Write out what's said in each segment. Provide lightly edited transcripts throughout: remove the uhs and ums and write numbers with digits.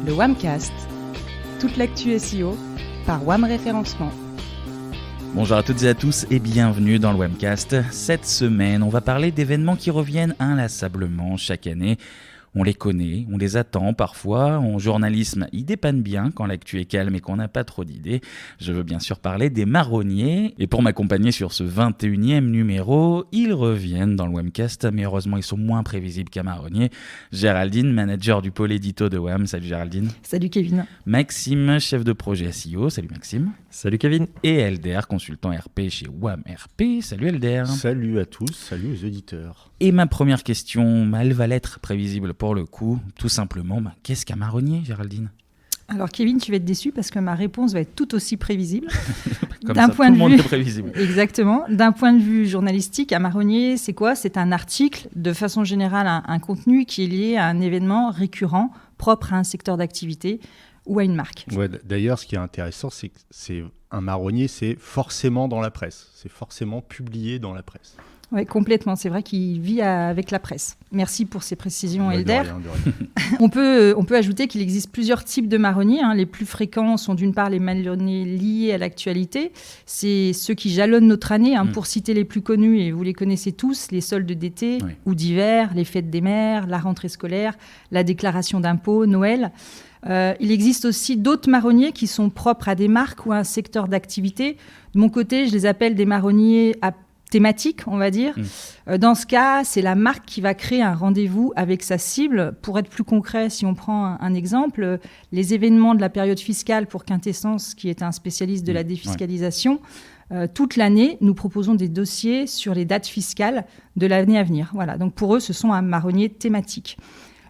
Le WAMcast, toute l'actu SEO par WAM Référencement. Bonjour à toutes et à tous et bienvenue dans le WAMcast. Cette semaine, on va parler d'événements qui reviennent inlassablement chaque année. On les connaît, on les attend parfois. En journalisme, ils dépannent bien quand l'actu est calme et qu'on n'a pas trop d'idées. Je veux bien sûr parler des marronniers. Et pour m'accompagner sur ce 21e numéro, ils reviennent dans le WAMcast, mais heureusement ils sont moins prévisibles qu'un marronnier. Géraldine, manager du pôle édito de WAM. Salut Géraldine. Salut Kevin. Maxime, chef de projet SEO. Salut Maxime. Salut Kevin. Et Elder, consultant RP chez WAM RP. Salut Elder. Salut à tous, salut aux auditeurs. Et ma première question, elle va l'être prévisible pour le coup, tout simplement, qu'est-ce qu'un marronnier, Géraldine ? Alors Kevin, tu vas être déçu parce que ma réponse va être tout aussi prévisible. Comme ça, tout le monde est prévisible. Exactement. D'un point de vue journalistique, un marronnier, c'est quoi ? C'est un article, de façon générale, un contenu qui est lié à un événement récurrent, propre à un secteur d'activité ou à une marque. Ouais, d'ailleurs, ce qui est intéressant, c'est que un marronnier, c'est forcément dans la presse. C'est forcément publié dans la presse. Oui, complètement. C'est vrai qu'il vit avec la presse. Merci pour ces précisions, Elder. De rien. On peut ajouter qu'il existe plusieurs types de marronniers. Les plus fréquents sont d'une part les marronniers liés à l'actualité. C'est ceux qui jalonnent notre année. Pour citer les plus connus, et vous les connaissez tous, les soldes d'été ou d'hiver, les fêtes des mères, la rentrée scolaire, la déclaration d'impôts, Noël. Il existe aussi d'autres marronniers qui sont propres à des marques ou à un secteur d'activité. De mon côté, je les appelle des marronniers à thématique, on va dire. Dans ce cas, c'est la marque qui va créer un rendez-vous avec sa cible. Pour être plus concret, si on prend un exemple, les événements de la période fiscale pour Quintessence, qui est un spécialiste de la défiscalisation, toute l'année, nous proposons des dossiers sur les dates fiscales de l'année à venir. Voilà. Donc pour eux, ce sont un marronnier thématique.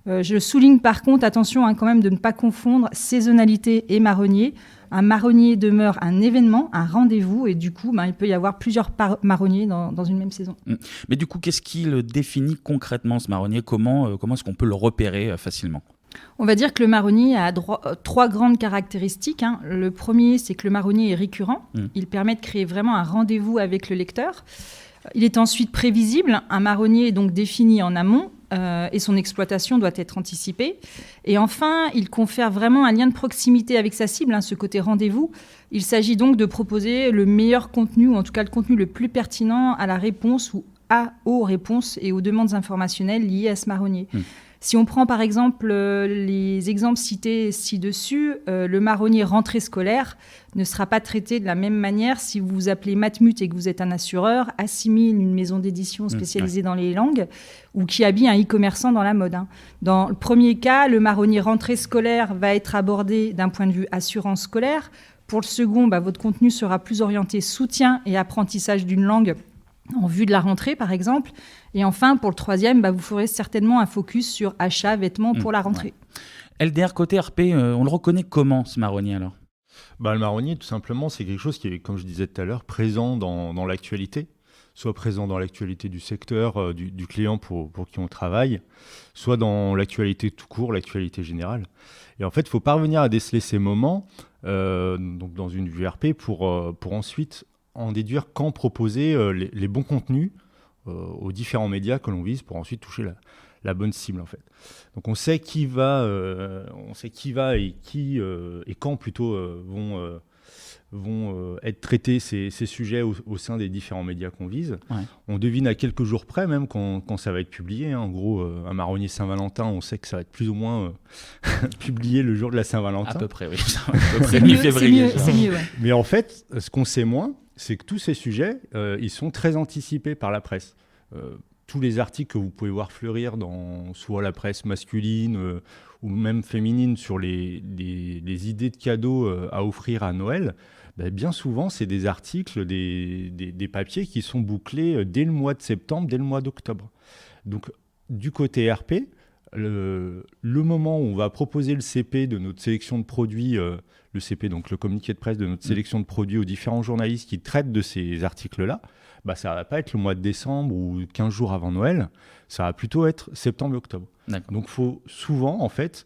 Je souligne par contre, attention quand même de ne pas confondre saisonnalité et marronnier. Un marronnier demeure un événement, un rendez-vous, et du coup, il peut y avoir plusieurs marronniers dans une même saison. Mais du coup, qu'est-ce qui le définit concrètement, ce marronnier ? Comment est-ce qu'on peut le repérer facilement ? On va dire que le marronnier a trois grandes caractéristiques. Le premier, c'est que le marronnier est récurrent. Il permet de créer vraiment un rendez-vous avec le lecteur. Il est ensuite prévisible. Un marronnier est donc défini en amont. Et son exploitation doit être anticipée. Et enfin, il confère vraiment un lien de proximité avec sa cible, ce côté rendez-vous. Il s'agit donc de proposer le meilleur contenu, ou en tout cas le contenu le plus pertinent à la réponse ou aux réponses et aux demandes informationnelles liées à ce marronnier. Si on prend par exemple les exemples cités ci-dessus, le marronnier rentrée scolaire ne sera pas traité de la même manière si vous vous appelez Matmut et que vous êtes un assureur, Assimil, une maison d'édition spécialisée dans les langues, ou qui habille un e-commerçant dans la mode. Dans le premier cas, le marronnier rentrée scolaire va être abordé d'un point de vue assurance scolaire. Pour le second, votre contenu sera plus orienté soutien et apprentissage d'une langue en vue de la rentrée, par exemple. Et enfin, pour le troisième, vous ferez certainement un focus sur achat, vêtements pour la rentrée. LDR côté RP, on le reconnaît comment, ce marronnier, alors ? Le marronnier, tout simplement, c'est quelque chose qui est, comme je disais tout à l'heure, présent dans l'actualité, soit présent dans l'actualité du secteur, du client pour qui on travaille, soit dans l'actualité tout court, l'actualité générale. Et en fait, il faut parvenir à déceler ces moments donc dans une vue RP pour ensuite en déduire quand proposer les bons contenus aux différents médias que l'on vise pour ensuite toucher la bonne cible en fait. Donc on sait qui va et qui et quand plutôt vont être traités ces sujets au sein des différents médias qu'on vise. On devine à quelques jours près même quand ça va être publié. En gros, un marronnier Saint-Valentin, on sait que ça va être plus ou moins publié le jour de la Saint-Valentin. À peu près, oui. À peu près mi-février. C'est mieux. Mais en fait, ce qu'on sait moins, c'est que tous ces sujets, ils sont très anticipés par la presse. Tous les articles que vous pouvez voir fleurir dans soit la presse masculine ou même féminine sur les idées de cadeaux à offrir à Noël, bien souvent, c'est des articles, des papiers qui sont bouclés dès le mois de septembre, dès le mois d'octobre. Donc, du côté RP, le moment où on va proposer le CP de notre sélection de produits, le CP, donc le communiqué de presse de notre sélection de produits aux différents journalistes qui traitent de ces articles-là, ça ne va pas être le mois de décembre ou 15 jours avant Noël, ça va plutôt être septembre et octobre. D'accord. Donc il faut souvent en fait,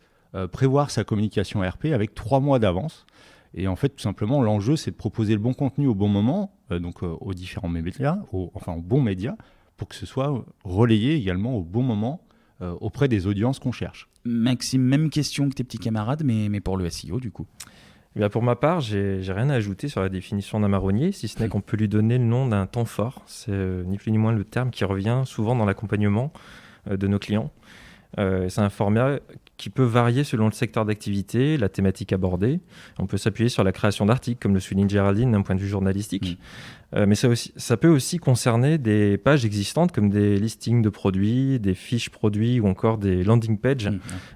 prévoir sa communication RP avec 3 mois d'avance. Et en fait, tout simplement, l'enjeu, c'est de proposer le bon contenu au bon moment, aux différents médias, aux bons médias, pour que ce soit relayé également au bon moment auprès des audiences qu'on cherche. Maxime, même question que tes petits camarades, mais pour le SEO du coup. Eh bien, pour ma part, j'ai rien à ajouter sur la définition d'un marronnier, si ce n'est qu'on peut lui donner le nom d'un temps fort. C'est ni plus ni moins le terme qui revient souvent dans l'accompagnement de nos clients. C'est un format qui peut varier selon le secteur d'activité, la thématique abordée. On peut s'appuyer sur la création d'articles, comme le souligne Géraldine d'un point de vue journalistique. Mais ça peut aussi concerner des pages existantes, comme des listings de produits, des fiches produits ou encore des landing pages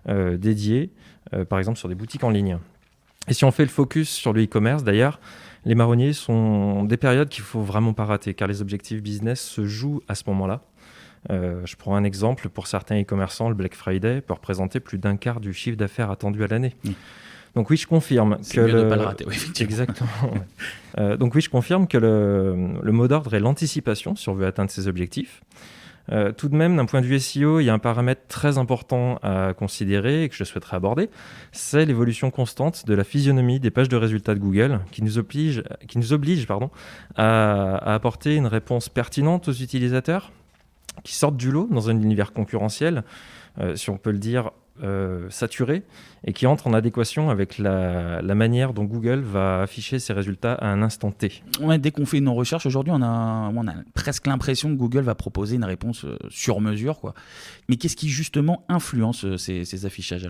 dédiées, par exemple sur des boutiques en ligne. Et si on fait le focus sur le e-commerce, d'ailleurs, les marronniers sont des périodes qu'il ne faut vraiment pas rater, car les objectifs business se jouent à ce moment-là. Je prends un exemple, pour certains e-commerçants, le Black Friday peut représenter plus d'un quart du chiffre d'affaires attendu à l'année. Donc oui, je confirme c'est mieux de ne pas le rater, oui, effectivement. Exactement. Donc oui, je confirme que le mot d'ordre est l'anticipation si on veut atteindre ses objectifs. Tout de même, d'un point de vue SEO, il y a un paramètre très important à considérer et que je souhaiterais aborder, c'est l'évolution constante de la physionomie des pages de résultats de Google qui nous oblige à apporter une réponse pertinente aux utilisateurs qui sortent du lot dans un univers concurrentiel, si on peut le dire, saturé, et qui entrent en adéquation avec la manière dont Google va afficher ses résultats à un instant T. Ouais, dès qu'on fait nos recherches aujourd'hui, on a presque l'impression que Google va proposer une réponse sur mesure, quoi. Mais qu'est-ce qui justement influence ces affichages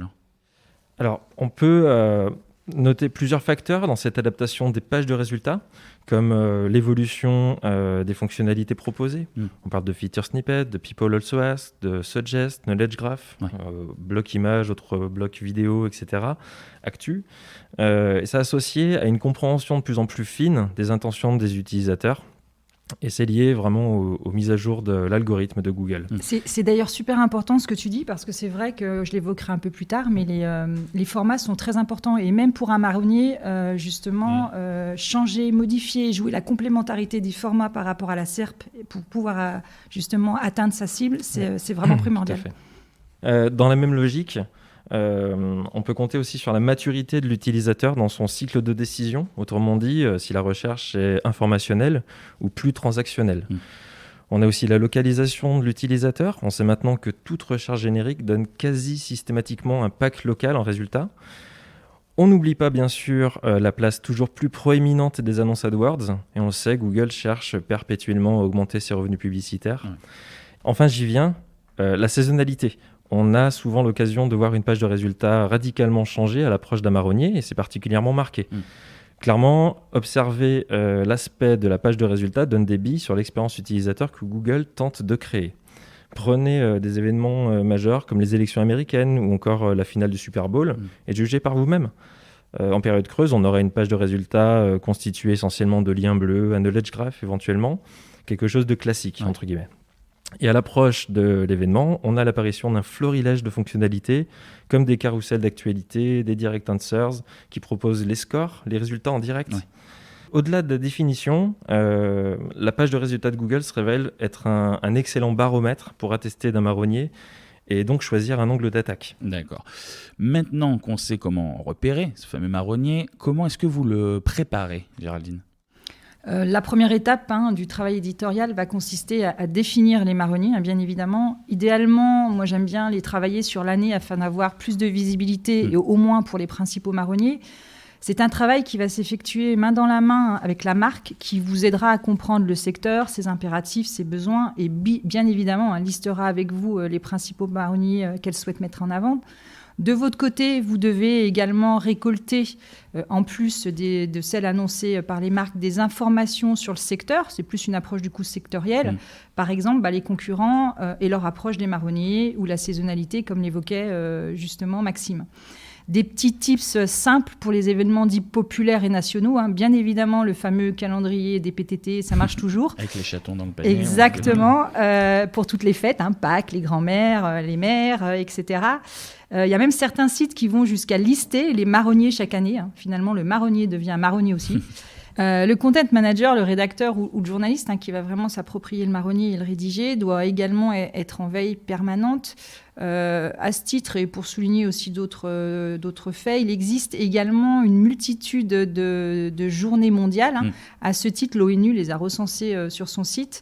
alors, on peut noter plusieurs facteurs dans cette adaptation des pages de résultats, comme l'évolution des fonctionnalités proposées. On parle de feature snippet, de people also ask, de suggest, knowledge graph, bloc image, autres blocs vidéo, etc. Actu. Et c'est associé à une compréhension de plus en plus fine des intentions des utilisateurs. Et c'est lié vraiment aux mises à jour de l'algorithme de Google. C'est d'ailleurs super important ce que tu dis, parce que c'est vrai que je l'évoquerai un peu plus tard, mais les formats sont très importants. Et même pour un marronnier, justement, changer, modifier, jouer la complémentarité des formats par rapport à la SERP pour pouvoir justement atteindre sa cible, c'est vraiment primordial. Tout à fait. Dans la même logique, on peut compter aussi sur la maturité de l'utilisateur dans son cycle de décision, autrement dit, si la recherche est informationnelle ou plus transactionnelle. On a aussi la localisation de l'utilisateur. On sait maintenant que toute recherche générique donne quasi systématiquement un pack local en résultat. On n'oublie pas bien sûr la place toujours plus proéminente des annonces AdWords, et on le sait, Google cherche perpétuellement à augmenter ses revenus publicitaires. Enfin, j'y viens, la saisonnalité. On a souvent l'occasion de voir une page de résultats radicalement changer à l'approche d'un marronnier, et c'est particulièrement marqué. Clairement, observer l'aspect de la page de résultats donne des billes sur l'expérience utilisateur que Google tente de créer. Prenez des événements majeurs comme les élections américaines ou encore la finale du Super Bowl et jugez par vous-même. En période creuse, on aurait une page de résultats constituée essentiellement de liens bleus, un knowledge graph éventuellement, quelque chose de classique, entre guillemets. Et à l'approche de l'événement, on a l'apparition d'un florilège de fonctionnalités, comme des carousels d'actualité, des direct answers, qui proposent les scores, les résultats en direct. Au-delà de la définition, la page de résultats de Google se révèle être un excellent baromètre pour attester d'un marronnier et donc choisir un angle d'attaque. D'accord. Maintenant qu'on sait comment repérer ce fameux marronnier, comment est-ce que vous le préparez, Géraldine ? La première étape du travail éditorial va consister à définir les marronniers, bien évidemment. Idéalement, moi j'aime bien les travailler sur l'année afin d'avoir plus de visibilité, et au moins pour les principaux marronniers. C'est un travail qui va s'effectuer main dans la main avec la marque, qui vous aidera à comprendre le secteur, ses impératifs, ses besoins, et bien évidemment listera avec vous les principaux marronniers qu'elle souhaite mettre en avant. De votre côté, vous devez également récolter, en plus de celles annoncées par les marques, des informations sur le secteur. C'est plus une approche du coup sectorielle. Par exemple, les concurrents et leur approche des marronniers ou la saisonnalité, comme l'évoquait justement Maxime. Des petits tips simples pour les événements dits populaires et nationaux. Bien évidemment, le fameux calendrier des PTT, ça marche toujours. Avec les chatons dans le panier. Exactement. Pour toutes les fêtes, Pâques, les grands-mères, les mères, etc. Il y a même certains sites qui vont jusqu'à lister les marronniers chaque année. Finalement, le marronnier devient un marronnier aussi. Le content manager, le rédacteur ou le journaliste qui va vraiment s'approprier le marronnier et le rédiger doit également être en veille permanente. À ce titre, et pour souligner aussi d'autres faits, il existe également une multitude de journées mondiales. À ce titre, l'ONU les a recensées sur son site.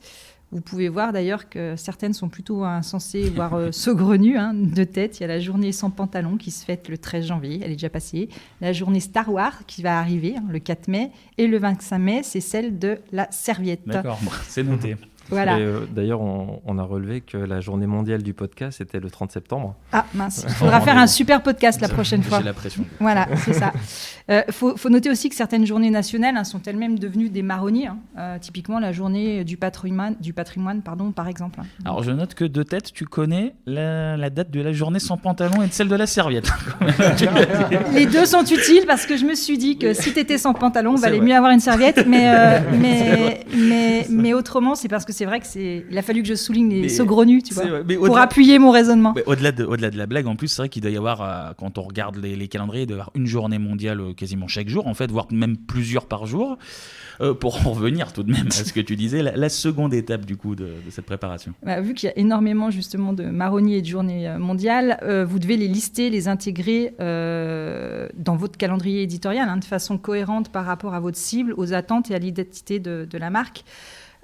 Vous pouvez voir d'ailleurs que certaines sont plutôt insensées, voire saugrenues, de tête. Il y a la journée sans pantalon qui se fête le 13 janvier, elle est déjà passée. La journée Star Wars qui va arriver le 4 mai. Et le 25 mai, c'est celle de la serviette. D'accord, c'est noté. Voilà. Et, d'ailleurs, on a relevé que la journée mondiale du podcast était le 30 septembre. Ah mince, il faudra faire un super podcast la prochaine fois. J'ai la pression. Voilà, c'est ça. Faut noter aussi que certaines journées nationales sont elles-mêmes devenues des marronniers. Typiquement la journée du patrimoine, par exemple. Alors je note que de tête, tu connais la date de la journée sans pantalon et de celle de la serviette. Les deux sont utiles parce que je me suis dit que si tu étais sans pantalon, il valait vrai. mieux avoir une serviette. Mais autrement, c'est parce que c'est vrai qu'il a fallu que je souligne les saugrenus, tu vois, pour appuyer mon raisonnement. Au-delà de la blague, en plus, c'est vrai qu'il doit y avoir, quand on regarde les calendriers, il doit y avoir une journée mondiale quasiment chaque jour, en fait, voire même plusieurs par jour. Pour en revenir tout de même à ce que tu disais, la seconde étape du coup de cette préparation. Vu qu'il y a énormément justement de marronniers et de journées mondiales, vous devez les lister, les intégrer dans votre calendrier éditorial de façon cohérente par rapport à votre cible, aux attentes et à l'identité de la marque.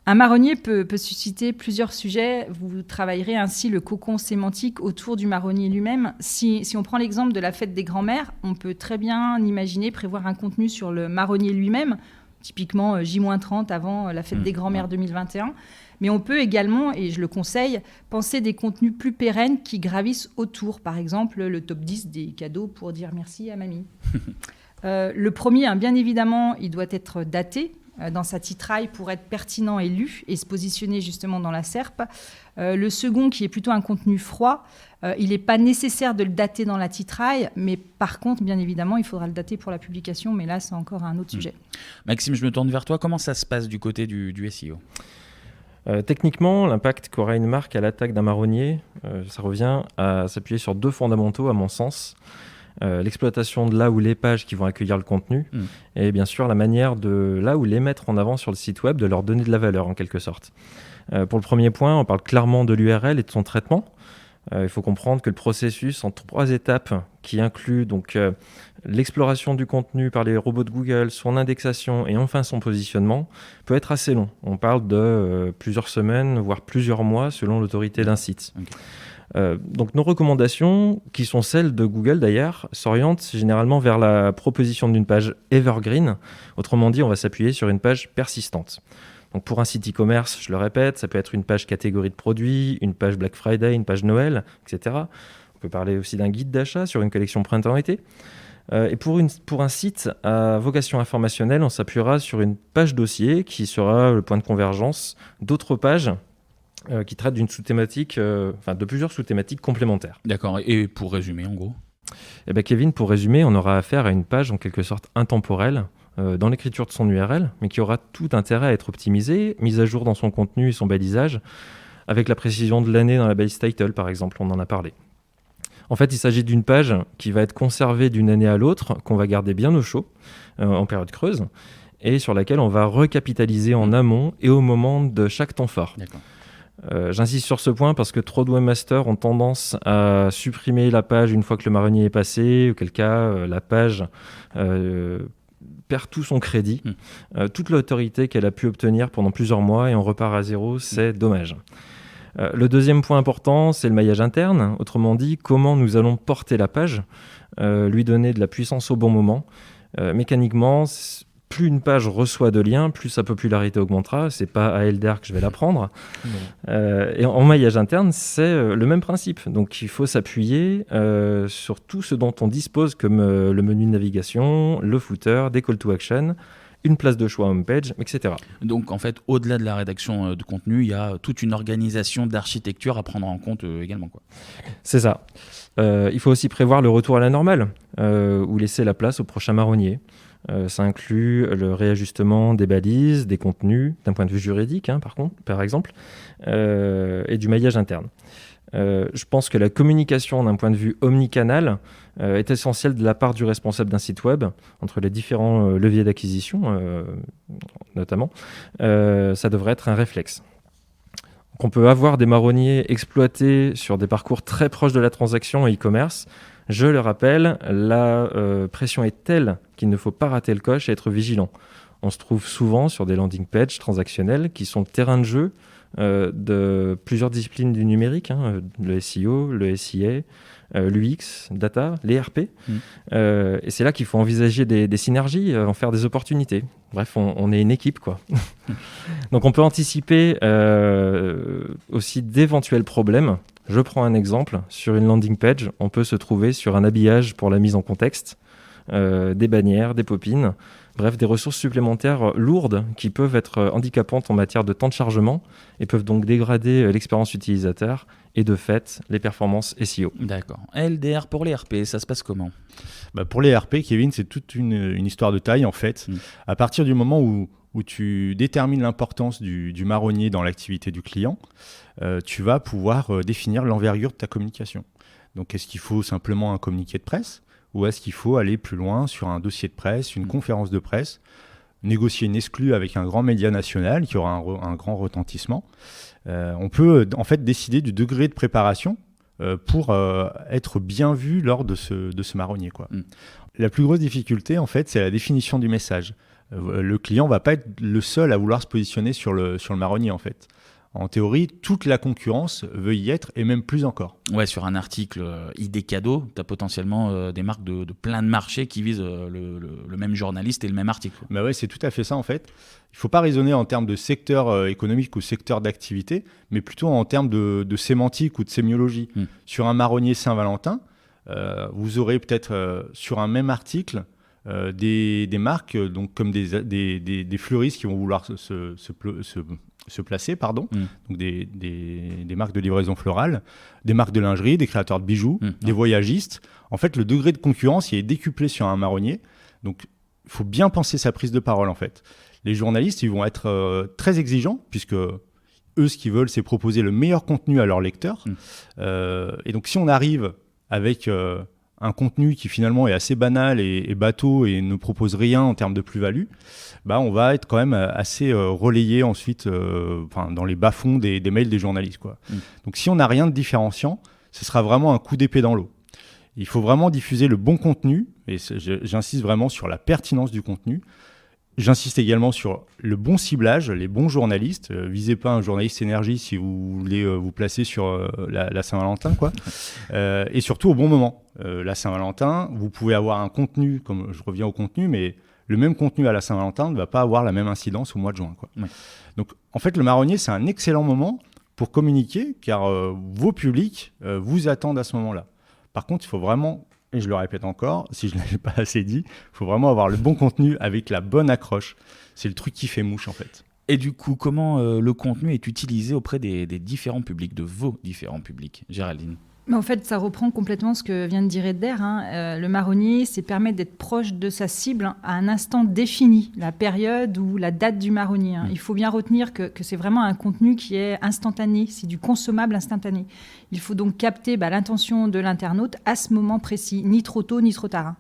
Un marronnier peut susciter plusieurs sujets. Vous travaillerez ainsi le cocon sémantique autour du marronnier lui-même. Si on prend l'exemple de la fête des grands-mères, on peut très bien imaginer prévoir un contenu sur le marronnier lui-même, typiquement J-30 avant la fête des grands-mères 2021. Mais on peut également, et je le conseille, penser des contenus plus pérennes qui gravissent autour. Par exemple, le top 10 des cadeaux pour dire merci à mamie. Le premier, bien évidemment, il doit être daté dans sa titraille pour être pertinent et lu et se positionner justement dans la SERP. Le second, qui est plutôt un contenu froid, il n'est pas nécessaire de le dater dans la titraille, mais par contre, bien évidemment, il faudra le dater pour la publication, mais là, c'est encore un autre sujet. Maxime, je me tourne vers toi. Comment ça se passe du côté du SEO ? Techniquement, l'impact qu'aura une marque à l'attaque d'un marronnier, ça revient à s'appuyer sur deux fondamentaux, à mon sens. L'exploitation de là où les pages qui vont accueillir le contenu et bien sûr la manière de là où les mettre en avant sur le site web, de leur donner de la valeur en quelque sorte. Pour le premier point, on parle clairement de l'URL et de son traitement. Il faut comprendre que le processus en 3 étapes qui inclut donc l'exploration du contenu par les robots de Google, son indexation et enfin son positionnement peut être assez long. On parle de plusieurs semaines, voire plusieurs mois selon l'autorité d'un site. Okay. Donc nos recommandations, qui sont celles de Google d'ailleurs, s'orientent généralement vers la proposition d'une page evergreen. Autrement dit, on va s'appuyer sur une page persistante. Donc pour un site e-commerce, je le répète, ça peut être une page catégorie de produits, une page Black Friday, une page Noël, etc. On peut parler aussi d'un guide d'achat sur une collection printemps-été. Et pour un site à vocation informationnelle, on s'appuiera sur une page dossier qui sera le point de convergence d'autres pages qui traitent d'une sous-thématique, de plusieurs sous-thématiques complémentaires. D'accord. Et pour résumer, en gros ? Kevin, pour résumer, on aura affaire à une page en quelque sorte intemporelle dans l'écriture de son URL, mais qui aura tout intérêt à être optimisée, mise à jour dans son contenu et son balisage, avec la précision de l'année dans la balise title, par exemple, on en a parlé. En fait, il s'agit d'une page qui va être conservée d'une année à l'autre, qu'on va garder bien au chaud, en période creuse, et sur laquelle on va recapitaliser en amont et au moment de chaque temps fort. D'accord. J'insiste sur ce point parce que trop de webmasters ont tendance à supprimer la page une fois que le marronnier est passé, auquel cas la page perd tout son crédit, toute l'autorité qu'elle a pu obtenir pendant plusieurs mois et on repart à zéro, c'est dommage. Le deuxième point important, c'est le maillage interne. Autrement dit, comment nous allons porter la page, lui donner de la puissance au bon moment. Mécaniquement, plus une page reçoit de liens, plus sa popularité augmentera. C'est pas à Elder que je vais l'apprendre. Et en maillage interne, c'est le même principe. Donc il faut s'appuyer sur tout ce dont on dispose comme le menu de navigation, le footer, des call to action, une place de choix homepage, etc. Donc en fait, au-delà de la rédaction de contenu, il y a toute une organisation d'architecture à prendre en compte également, quoi. C'est ça. Il faut aussi prévoir le retour à la normale ou laisser la place au prochain marronnier. Ça inclut le réajustement des balises, des contenus, d'un point de vue juridique, par exemple, et du maillage interne. Je pense que la communication d'un point de vue omnicanal est essentielle de la part du responsable d'un site web, entre les différents leviers d'acquisition, notamment. Ça devrait être un réflexe. Donc on peut avoir des marronniers exploités sur des parcours très proches de la transaction et e-commerce. Je le rappelle, la pression est telle qu'il ne faut pas rater le coche et être vigilant. On se trouve souvent sur des landing pages transactionnelles qui sont le terrain de jeu de plusieurs disciplines du numérique, le SEO, le SIA, l'UX, data, les RP. Et c'est là qu'il faut envisager des synergies, en faire des opportunités. Bref, on est une équipe, quoi. Donc on peut anticiper aussi d'éventuels problèmes. Je prends un exemple. Sur une landing page, on peut se trouver sur un habillage pour la mise en contexte, des bannières, des pop-ins, bref, des ressources supplémentaires lourdes qui peuvent être handicapantes en matière de temps de chargement et peuvent donc dégrader l'expérience utilisateur et de fait les performances SEO. D'accord. LDR pour les RP, ça se passe comment ? Pour les RP, Kevin, c'est toute une histoire de taille en fait. À partir du moment où tu détermines l'importance du marronnier dans l'activité du client, tu vas pouvoir définir l'envergure de ta communication. Donc, est-ce qu'il faut simplement un communiqué de presse ou est-ce qu'il faut aller plus loin sur un dossier de presse, une conférence de presse, négocier une exclue avec un grand média national qui aura un grand retentissement. On peut en fait décider du degré de préparation pour être bien vu lors de ce marronnier, quoi. La plus grosse difficulté, en fait, c'est la définition du message. Le client ne va pas être le seul à vouloir se positionner sur le marronnier, en fait. En théorie, toute la concurrence veut y être, et même plus encore. Ouais, sur un article idée cadeau, tu as potentiellement des marques de plein de marchés qui visent le même journaliste et le même article. Bah ouais, c'est tout à fait ça en fait. Il ne faut pas raisonner en termes de secteur économique ou secteur d'activité, mais plutôt en termes de sémantique ou de sémiologie. Sur un marronnier Saint-Valentin, vous aurez peut-être sur un même article des marques donc comme des fleuristes qui vont vouloir se placer, donc des marques de livraison florale, des marques de lingerie, des créateurs de bijoux, des voyagistes. En fait, le degré de concurrence il est décuplé sur un marronnier. Donc, il faut bien penser sa prise de parole, en fait. Les journalistes, ils vont être très exigeants, puisque eux, ce qu'ils veulent, c'est proposer le meilleur contenu à leurs lecteurs. Et donc, si on arrive avec un contenu qui finalement est assez banal et bateau et ne propose rien en termes de plus-value, on va être quand même assez relayé ensuite dans les bas-fonds des mails des journalistes, quoi. Donc si on n'a rien de différenciant, ce sera vraiment un coup d'épée dans l'eau. Il faut vraiment diffuser le bon contenu, et j'insiste vraiment sur la pertinence du contenu. J'insiste également sur le bon ciblage, les bons journalistes. Visez pas un journaliste énergie si vous voulez vous placer sur la Saint-Valentin, quoi. Et surtout au bon moment. La Saint-Valentin, vous pouvez avoir un contenu, comme je reviens au contenu, mais le même contenu à la Saint-Valentin ne va pas avoir la même incidence au mois de juin, quoi. Ouais. Donc en fait, le marronnier, c'est un excellent moment pour communiquer, car vos publics vous attendent à ce moment-là. Par contre, il faut vraiment... Et je le répète encore, si je ne l'avais pas assez dit, il faut vraiment avoir le bon contenu avec la bonne accroche. C'est le truc qui fait mouche, en fait. Et du coup, comment le contenu est utilisé auprès des différents publics, de vos différents publics, Géraldine ? Mais en fait, ça reprend complètement ce que vient de dire Edder. Le marronnier, c'est permettre d'être proche de sa cible à un instant défini, la période ou la date du marronnier. Il faut bien retenir que c'est vraiment un contenu qui est instantané, c'est du consommable instantané. Il faut donc capter l'intention de l'internaute à ce moment précis, ni trop tôt ni trop tard.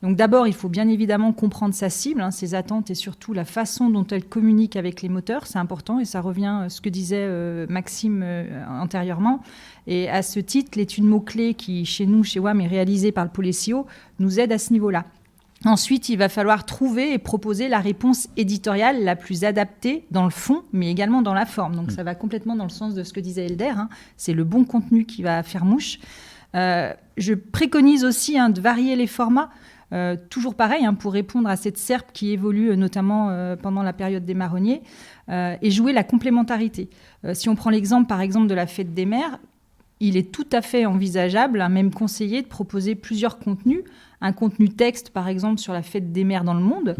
Donc d'abord, il faut bien évidemment comprendre sa cible, ses attentes et surtout la façon dont elle communique avec les moteurs. C'est important et ça revient à ce que disait Maxime antérieurement. Et à ce titre, l'étude mots-clés qui, chez nous, chez WAM, est réalisée par le pôle SEO, nous aide à ce niveau-là. Ensuite, il va falloir trouver et proposer la réponse éditoriale la plus adaptée dans le fond, mais également dans la forme. Donc ça va complètement dans le sens de ce que disait Elder. C'est le bon contenu qui va faire mouche. Je préconise aussi de varier les formats. Toujours pareil, pour répondre à cette SERP qui évolue notamment pendant la période des marronniers, et jouer la complémentarité. Si on prend l'exemple, par exemple, de la fête des mères, il est tout à fait envisageable, même conseillé, de proposer plusieurs contenus. Un contenu texte, par exemple, sur la fête des mères dans le monde.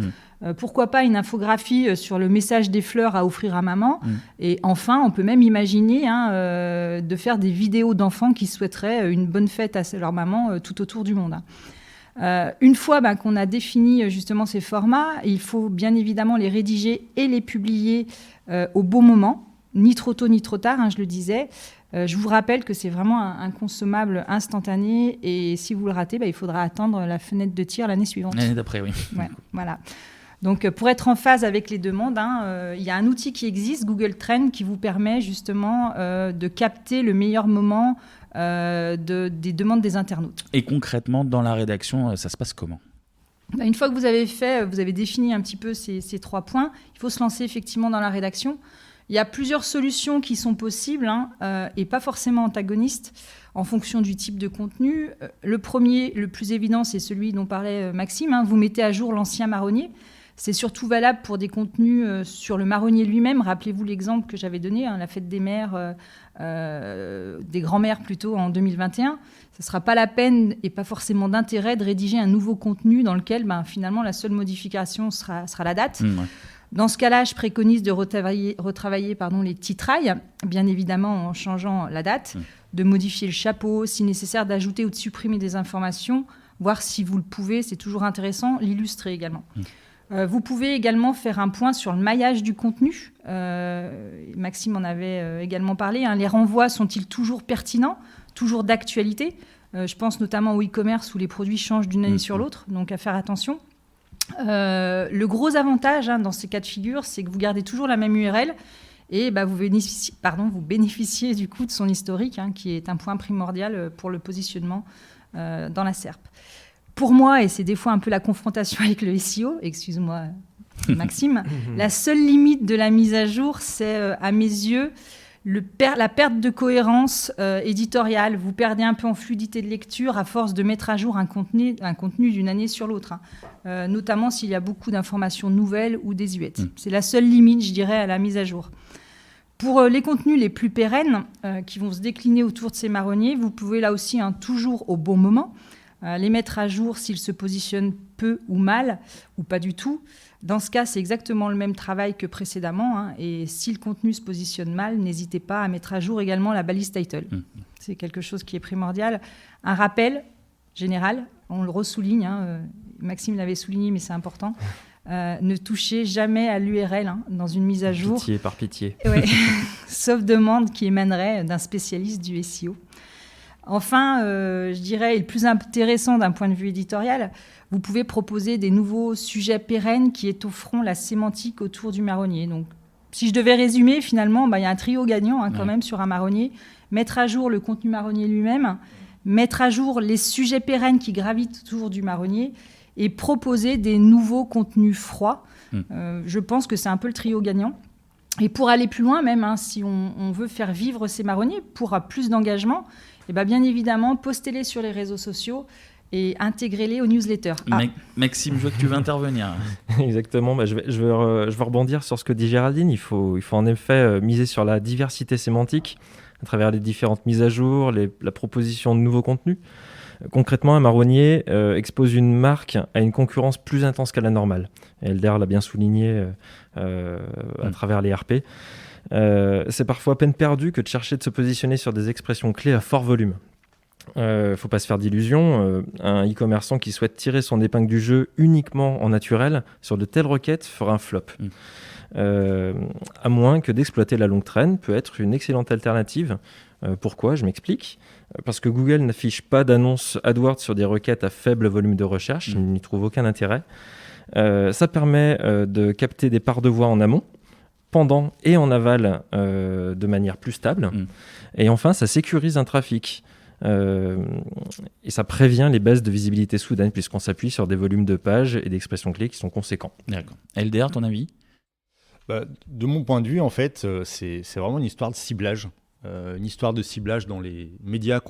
Pourquoi pas une infographie sur le message des fleurs à offrir à maman. Et enfin, on peut même imaginer de faire des vidéos d'enfants qui souhaiteraient une bonne fête à leur maman tout autour du monde. Une fois qu'on a défini justement ces formats, il faut bien évidemment les rédiger et les publier au bon moment, ni trop tôt ni trop tard, je le disais. Je vous rappelle que c'est vraiment un consommable instantané et si vous le ratez, il faudra attendre la fenêtre de tir l'année suivante. L'année d'après, oui. Ouais, voilà. Donc, pour être en phase avec les demandes, il y a un outil qui existe, Google Trends, qui vous permet justement de capter le meilleur moment des demandes des internautes. Et concrètement, dans la rédaction, ça se passe comment ? Une fois que vous avez défini un petit peu ces 3 points, il faut se lancer effectivement dans la rédaction. Il y a plusieurs solutions qui sont possibles et pas forcément antagonistes en fonction du type de contenu. Le premier, le plus évident, c'est celui dont parlait Maxime. Vous mettez à jour l'ancien marronnier. C'est surtout valable pour des contenus sur le marronnier lui-même. Rappelez-vous l'exemple que j'avais donné, la fête des mères, des grands-mères plutôt, en 2021. Ce ne sera pas la peine et pas forcément d'intérêt de rédiger un nouveau contenu dans lequel finalement la seule modification sera la date. Dans ce cas-là, je préconise de retravailler les titrailles, bien évidemment en changeant la date, de modifier le chapeau, si nécessaire d'ajouter ou de supprimer des informations, voir si vous le pouvez, c'est toujours intéressant, l'illustrer également. Vous pouvez également faire un point sur le maillage du contenu. Maxime en avait également parlé. Les renvois sont-ils toujours pertinents, toujours d'actualité ? Je pense notamment au e-commerce où les produits changent d'une année sur l'autre, donc à faire attention. Le gros avantage dans ces cas de figure, c'est que vous gardez toujours la même URL et vous bénéficiez du coup de son historique, qui est un point primordial pour le positionnement dans la SERP. Pour moi, et c'est des fois un peu la confrontation avec le SEO, excuse-moi Maxime, la seule limite de la mise à jour, c'est à mes yeux la perte de cohérence éditoriale. Vous perdez un peu en fluidité de lecture à force de mettre à jour un contenu d'une année sur l'autre, notamment s'il y a beaucoup d'informations nouvelles ou désuètes. C'est la seule limite, je dirais, à la mise à jour. Pour les contenus les plus pérennes qui vont se décliner autour de ces marronniers, vous pouvez là aussi toujours au bon moment les mettre à jour s'ils se positionnent peu ou mal ou pas du tout. Dans ce cas, c'est exactement le même travail que précédemment. Et si le contenu se positionne mal, n'hésitez pas à mettre à jour également la balise title. C'est quelque chose qui est primordial. Un rappel général, on le ressouligne. Maxime l'avait souligné, mais c'est important. Ne touchez jamais à l'URL dans une mise à jour. Pitié, par pitié. Ouais. Sauf demande qui émanerait d'un spécialiste du SEO. Enfin, je dirais, et le plus intéressant d'un point de vue éditorial, vous pouvez proposer des nouveaux sujets pérennes qui étofferont la sémantique autour du marronnier. Donc, si je devais résumer, finalement, il y a un trio gagnant quand même sur un marronnier. Mettre à jour le contenu marronnier lui-même, mettre à jour les sujets pérennes qui gravitent autour du marronnier et proposer des nouveaux contenus froids. Je pense que c'est un peu le trio gagnant. Et pour aller plus loin même, si on veut faire vivre ces marronniers pour plus d'engagement, bien évidemment, postez-les sur les réseaux sociaux et intégrez-les aux newsletters. Maxime, je vois que tu veux intervenir. Exactement, je vais rebondir sur ce que dit Géraldine. Il faut en effet miser sur la diversité sémantique à travers les différentes mises à jour, la proposition de nouveaux contenus. Concrètement, un marronnier expose une marque à une concurrence plus intense qu'à la normale. Elder l'a bien souligné à travers les RP. C'est parfois peine perdue que de chercher de se positionner sur des expressions clés à fort volume. Faut pas se faire d'illusions. Un e-commerçant qui souhaite tirer son épingle du jeu uniquement en naturel sur de telles requêtes fera un flop. À moins que d'exploiter la longue traîne peut être une excellente alternative. Pourquoi ? Je m'explique. Parce que Google n'affiche pas d'annonces AdWords sur des requêtes à faible volume de recherche. Il n'y trouve aucun intérêt. Ça permet de capter des parts de voix en amont, pendant et en aval de manière plus stable. Et enfin, ça sécurise un trafic. Et ça prévient les baisses de visibilité soudaines puisqu'on s'appuie sur des volumes de pages et d'expressions clés qui sont conséquents. D'accord. LDR, ton avis ? De mon point de vue, en fait, c'est vraiment une histoire de ciblage. Une histoire de ciblage dans les médias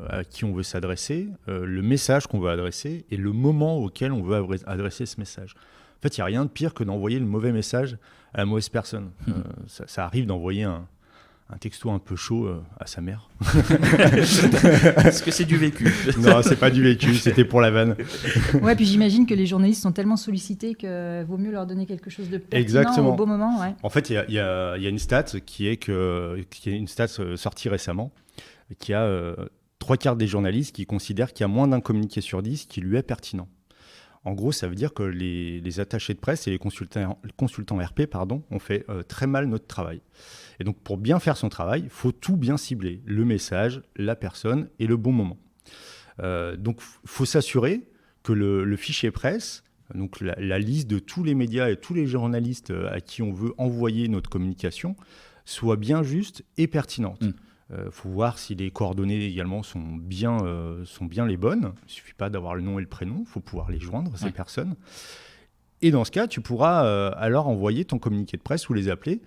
à qui on veut s'adresser, le message qu'on veut adresser et le moment auquel on veut adresser ce message. En fait, il n'y a rien de pire que d'envoyer le mauvais message à la mauvaise personne. Ça arrive d'envoyer un texto un peu chaud à sa mère. Est-ce que c'est du vécu ? Non, c'est pas du vécu, c'était pour la vanne. Ouais, puis j'imagine que les journalistes sont tellement sollicités qu'il vaut mieux leur donner quelque chose de pertinent Exactement. au bon moment. Ouais. En fait, il y a une stat qui est une stat sortie récemment, qui a 3/4 des journalistes qui considèrent qu'il y a moins d'un communiqué sur 10 qui lui est pertinent. En gros, ça veut dire que les attachés de presse et les consultants RP ont fait très mal notre travail. Et donc, pour bien faire son travail, il faut tout bien cibler, le message, la personne et le bon moment. Donc, il faut s'assurer que le fichier presse, donc la liste de tous les médias et tous les journalistes à qui on veut envoyer notre communication, soit bien juste et pertinente. Faut voir si les coordonnées également sont bien les bonnes. Il ne suffit pas d'avoir le nom et le prénom, il faut pouvoir les joindre, ces personnes. Et dans ce cas, tu pourras alors envoyer ton communiqué de presse ou les appeler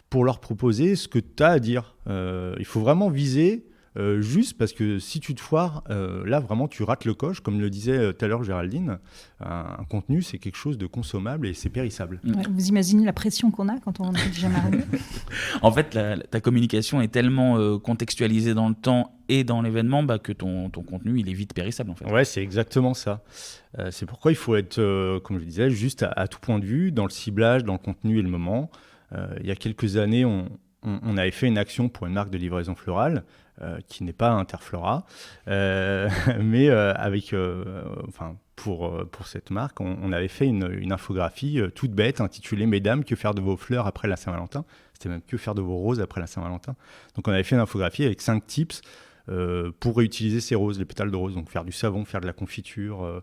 pour leur proposer ce que tu as à dire. Il faut vraiment viser juste parce que si tu te foires, là vraiment tu rates le coche. Comme le disait tout à l'heure Géraldine, un contenu c'est quelque chose de consommable et c'est périssable. Ouais, vous imaginez la pression qu'on a quand on est déjà marié? En fait, ta communication est tellement contextualisée dans le temps et dans l'événement que ton contenu il est vite périssable en fait. Ouais, c'est exactement ça. C'est pourquoi il faut être, comme je disais, juste à tout point de vue, dans le ciblage, dans le contenu et le moment. Il y a quelques années, on avait fait une action pour une marque de livraison florale qui n'est pas Interflora, mais pour cette marque, on avait fait une infographie toute bête intitulée « Mesdames, que faire de vos fleurs après la Saint-Valentin ?» C'était même « Que faire de vos roses après la Saint-Valentin ?» Donc on avait fait une infographie avec 5 tips pour réutiliser ces roses, les pétales de rose, donc faire du savon, faire de la confiture,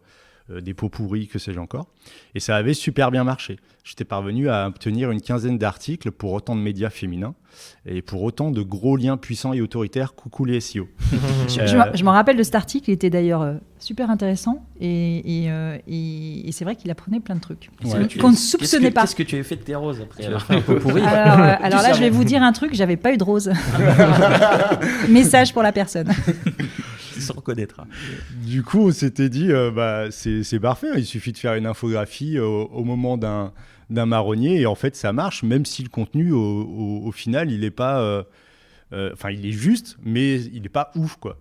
des pots pourris, que sais-je encore. Et ça avait super bien marché. J'étais parvenu à obtenir une quinzaine d'articles pour autant de médias féminins et pour autant de gros liens puissants et autoritaires. Coucou les SEO. Je me rappelle de cet article, il était d'ailleurs super intéressant et c'est vrai qu'il apprenait plein de trucs qu'on ne soupçonnait pas. Qu'est-ce que tu avais fait de tes roses après? Un peu pourri. Alors là, je vais vous dire un truc, j'avais pas eu de rose. Message pour la personne. Se reconnaîtra. Du coup, on s'était dit, c'est parfait, il suffit de faire une infographie au moment d'un marronnier et en fait, ça marche, même si le contenu, au final, il n'est pas... il est juste, mais il n'est pas ouf, quoi.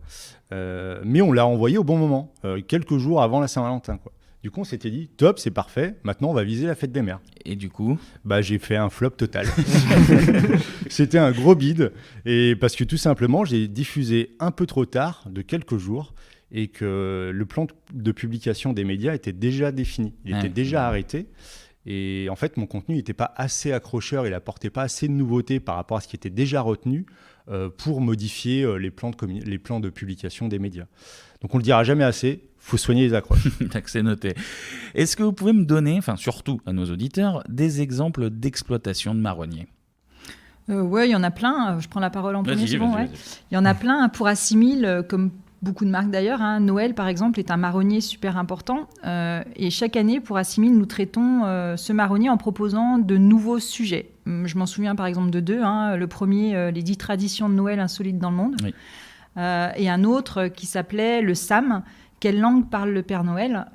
Mais on l'a envoyé au bon moment, quelques jours avant la Saint-Valentin, quoi. Du coup, on s'était dit, top, c'est parfait, maintenant on va viser la fête des mères. Et du coup j'ai fait un flop total. C'était un gros bide, et parce que tout simplement, j'ai diffusé un peu trop tard, de quelques jours, et que le plan de publication des médias était déjà défini, il était déjà arrêté. Et en fait, mon contenu n'était pas assez accrocheur, il n'apportait pas assez de nouveautés par rapport à ce qui était déjà retenu pour modifier les plans de publication des médias. Donc on ne le dira jamais assez, il faut soigner les accroches. C'est noté. Est-ce que vous pouvez me donner, surtout à nos auditeurs, des exemples d'exploitation de marronniers? Oui, il y en a plein. Je prends la parole en premier. Vas-y. Il y en a plein. Pour Assimil, comme beaucoup de marques d'ailleurs, Noël par exemple est un marronnier super important. Et chaque année, pour Assimil, nous traitons ce marronnier en proposant de nouveaux sujets. Je m'en souviens par exemple de 2. Le premier, les 10 traditions de Noël insolites dans le monde. Oui. Et un autre qui s'appelait le SAM. Quelle langue parle le Père Noël?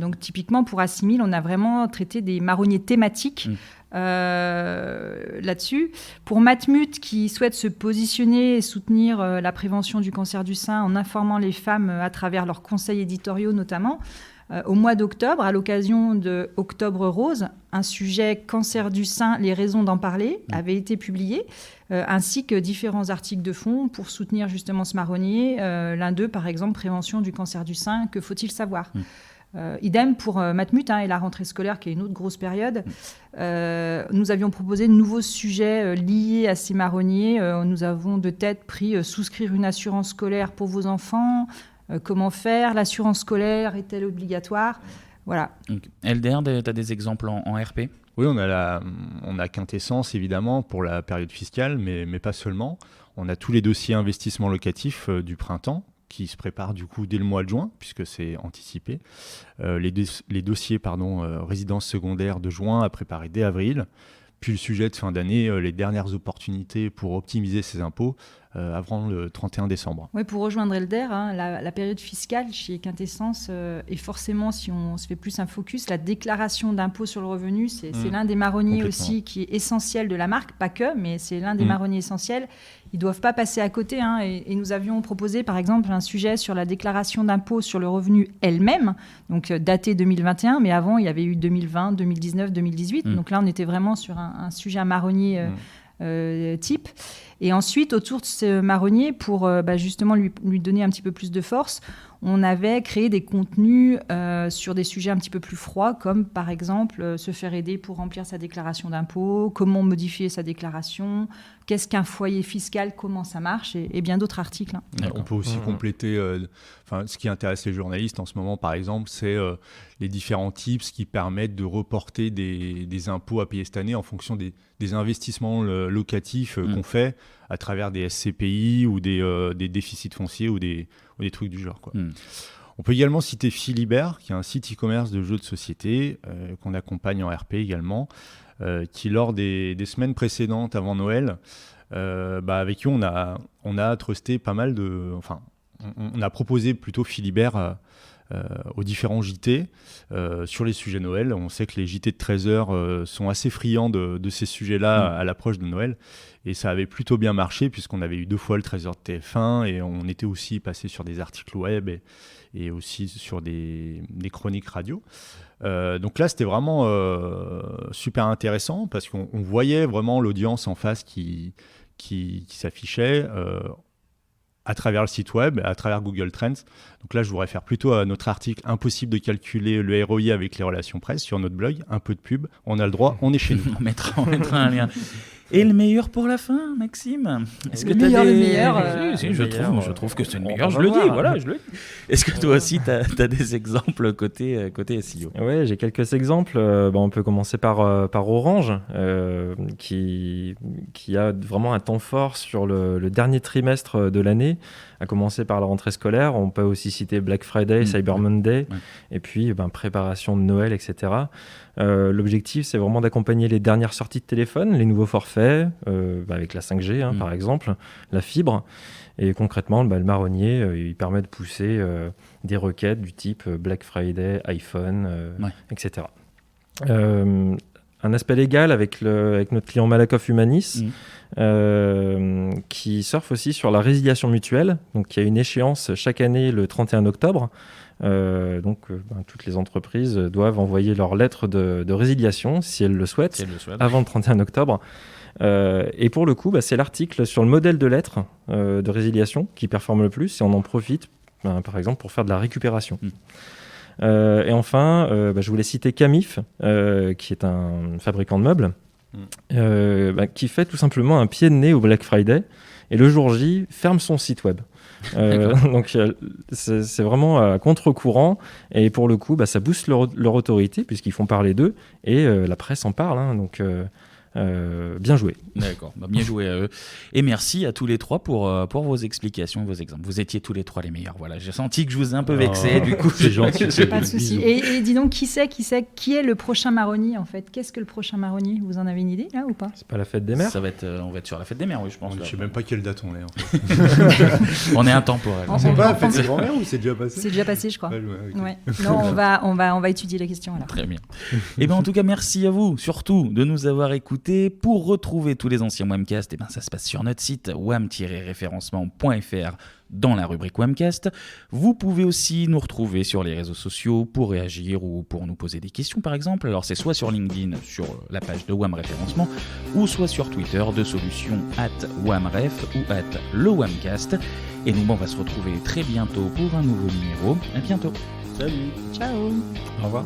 Donc typiquement pour Assimil, on a vraiment traité des marronniers thématiques là-dessus. Pour Matmut, qui souhaite se positionner et soutenir la prévention du cancer du sein en informant les femmes à travers leurs conseils éditoriaux notamment, au mois d'octobre, à l'occasion de Octobre Rose, un sujet cancer du sein, les raisons d'en parler, avait été publié, ainsi que différents articles de fond pour soutenir justement ce marronnier. L'un d'eux, par exemple, prévention du cancer du sein, que faut-il savoir? Idem pour Matmut et la rentrée scolaire, qui est une autre grosse période. Nous avions proposé de nouveaux sujets liés à ces marronniers. Nous avons de tête pris souscrire une assurance scolaire pour vos enfants. Comment faire? L'assurance scolaire est-elle obligatoire? Voilà. Donc, LDR, tu as des exemples en RP? Oui, on a Quintessence évidemment pour la période fiscale, mais pas seulement. On a tous les dossiers investissements locatifs du printemps qui se préparent du coup dès le mois de juin, puisque c'est anticipé. Les dossiers résidences secondaires de juin à préparer dès avril. Puis le sujet de fin d'année, les dernières opportunités pour optimiser ses impôts avant le 31 décembre. Oui, pour rejoindre Elder, la période fiscale chez Quintessence est forcément, si on se fait plus un focus, la déclaration d'impôt sur le revenu, c'est l'un des marronniers aussi qui est essentiel de la marque, pas que, mais c'est l'un des marronniers essentiels. Ils ne doivent pas passer à côté. Et nous avions proposé, par exemple, un sujet sur la déclaration d'impôt sur le revenu elle-même, donc daté 2021, mais avant, il y avait eu 2020, 2019, 2018. Donc là, on était vraiment sur un sujet à marronnier type. Et ensuite, autour de ce marronnier, pour justement lui donner un petit peu plus de force, on avait créé des contenus sur des sujets un petit peu plus froids, comme par exemple se faire aider pour remplir sa déclaration d'impôt, comment modifier sa déclaration, qu'est-ce qu'un foyer fiscal, comment ça marche, et bien d'autres articles. On peut aussi compléter, ce qui intéresse les journalistes en ce moment, par exemple, c'est les différents tips qui permettent de reporter des impôts à payer cette année en fonction des investissements locatifs qu'on fait à travers des SCPI ou des déficits fonciers ou des trucs du genre, quoi. On peut également citer Philibert, qui est un site e-commerce de jeux de société qu'on accompagne en RP également, qui lors des semaines précédentes avant Noël, avec qui on a trusté pas mal de... Enfin, on a proposé plutôt Philibert aux différents JT sur les sujets Noël. On sait que les JT de 13h sont assez friands de ces sujets-là à l'approche de Noël. Et ça avait plutôt bien marché puisqu'on avait eu 2 fois le 13h de TF1 et on était aussi passé sur des articles web et aussi sur des chroniques radio. Donc là, c'était vraiment super intéressant parce qu'on voyait vraiment l'audience en face qui s'affichait à travers le site web, à travers Google Trends. Donc là, je vous réfère plutôt à notre article « Impossible de calculer le ROI avec les relations presse » sur notre blog. Un peu de pub, on a le droit, on est chez nous. On mettra un lien. Et le meilleur pour la fin, Maxime? Est-ce que le meilleur. Je trouve que c'est le meilleur. Je le dis. Est-ce que toi aussi, tu as des exemples côté SEO? Oui, j'ai quelques exemples. On peut commencer par Orange, qui a vraiment un temps fort sur le dernier trimestre de l'année, à commencer par la rentrée scolaire. On peut aussi citer Black Friday, Cyber Monday, et puis préparation de Noël, etc. L'objectif, c'est vraiment d'accompagner les dernières sorties de téléphone, les nouveaux forfaits, avec la 5G par exemple, la fibre. Et concrètement, le marronnier, il permet de pousser des requêtes du type Black Friday, iPhone, etc. Un aspect légal avec notre client Malakoff Humanis, qui surfe aussi sur la résiliation mutuelle. Donc, il y a une échéance chaque année le 31 octobre. Toutes les entreprises doivent envoyer leur lettre de résiliation, si elles le souhaitent, avant le 31 octobre. Et pour le coup, c'est l'article sur le modèle de lettre de résiliation qui performe le plus, et on en profite, par exemple, pour faire de la récupération. Et enfin, je voulais citer Camif, qui est un fabricant de meubles, qui fait tout simplement un pied de nez au Black Friday, et le jour J, ferme son site web. Donc c'est vraiment à contre-courant, et pour le coup ça booste leur autorité puisqu'ils font parler d'eux et la presse en parle, donc bien joué. D'accord, bien joué à eux. Et merci à tous les trois pour vos explications, vos exemples. Vous étiez tous les trois les meilleurs. Voilà, j'ai senti que je vous ai un peu vexé. Du coup, c'est gentil. Pas de souci. Et dis donc, qui est le prochain marronnier en fait? Qu'est-ce que le prochain marronnier? Vous en avez une idée là ou pas? C'est pas la fête des mères? Ça va être, on va être sur la fête des mères, oui, je pense. Je sais même pas quelle date on est. En fait. On est intemporel. C'est pas la fête des grands-mères ou c'est déjà passé? C'est déjà passé, je crois. Okay. Non, on va étudier la question alors. Très bien. Et en tout cas, merci à vous surtout de nous avoir écoutés. Pour retrouver tous les anciens Wamcast, ça se passe sur notre site wam-référencement.fr dans la rubrique Wamcast. Vous pouvez aussi nous retrouver sur les réseaux sociaux pour réagir ou pour nous poser des questions par exemple. Alors c'est soit sur LinkedIn, sur la page de WAM Référencement, ou soit sur Twitter de solution @WamRef ou @lewamcast. Et nous, on va se retrouver très bientôt pour un nouveau numéro. À bientôt. Salut. Ciao. Au revoir.